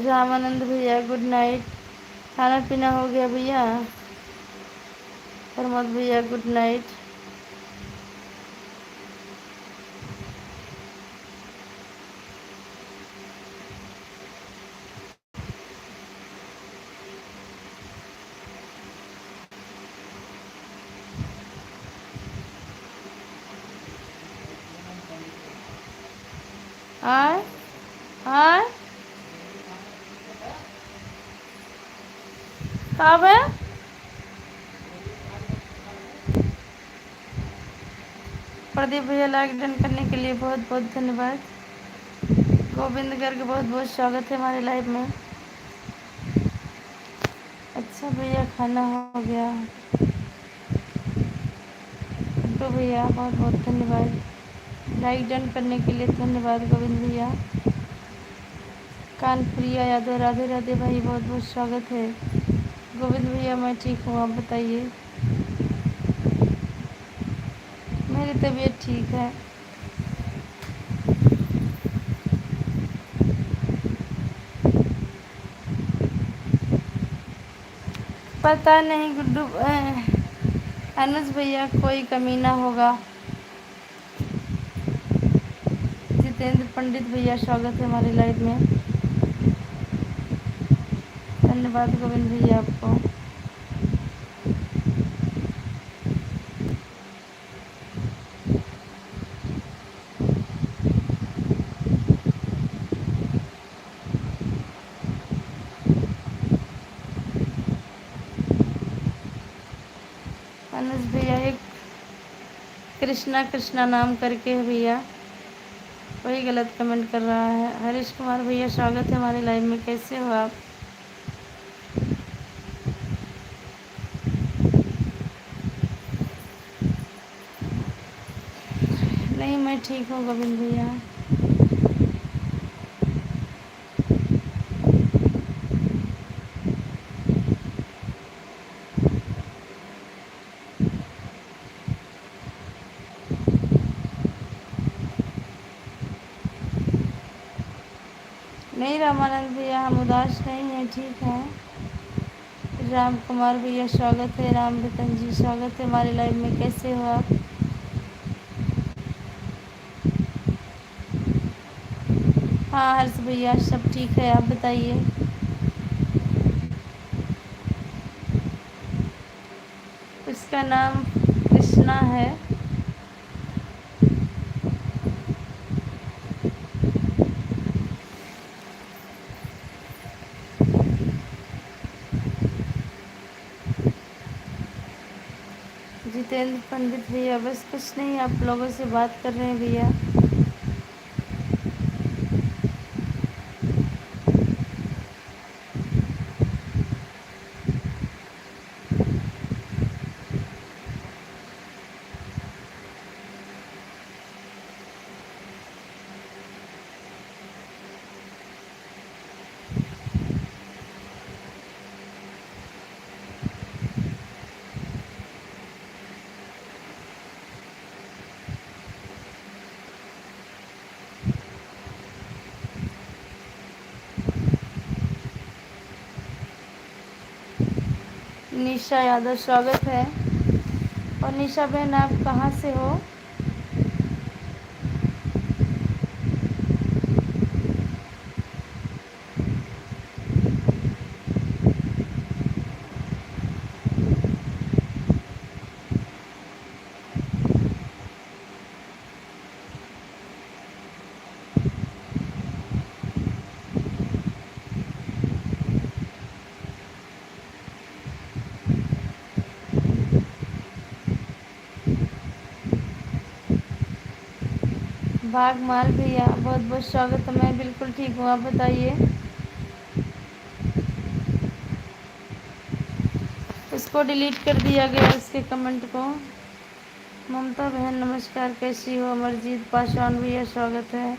रामानंद भैया good night. खाना पीना हो गया भैया? प्रमोद भैया गुड नाइट। आय आय कब है? प्रदीप भैया लाइक डन करने के लिए बहुत बहुत धन्यवाद। गोविंद गर्ग बहुत बहुत स्वागत है हमारे लाइव में। अच्छा भैया खाना हो गया। गुड्डू भैया बहुत बहुत धन्यवाद। लाइक डन करने के लिए धन्यवाद गोविंद भैया। कानप्रिया यादव राधे राधे भाई बहुत बहुत स्वागत है। गोविंद भैया मैं ठीक हूँ, आप बताइए। मेरी तबीयत ठीक है। पता नहीं गुड्डू अनुज भैया कोई कमी ना होगा। जितेंद्र पंडित भैया स्वागत है हमारे लाइव में। धन्यवाद गोविंद भैया आपको। अनुज भैया एक कृष्णा कृष्णा नाम करके है भैया, वही गलत कमेंट कर रहा है। हरीश कुमार भैया स्वागत है हमारे लाइव में, कैसे हो आप? नहीं मैं ठीक हूँ गोविंद भैया। नहीं रामानंद भैया हम उदास नहीं हैं, ठीक हैं। राम कुमार भैया स्वागत है। राम रतन जी स्वागत है हमारे लाइव में, कैसे हो आप? हाँ हर्ष भैया सब ठीक है, आप बताइए। उसका नाम कृष्णा है। जितेंद्र पंडित भैया बस कुछ नहीं, आप लोगों से बात कर रहे हैं भैया। निशा यादव स्वागत है। और निशा बहन आप कहाँ से हो? बागमाल भैया बहुत बहुत स्वागत है। मैं बिल्कुल ठीक हूँ, आप बताइए। उसको डिलीट कर दिया गया उसके कमेंट को। ममता बहन नमस्कार, कैसी हो? अमरजीत पासवान भैया स्वागत है।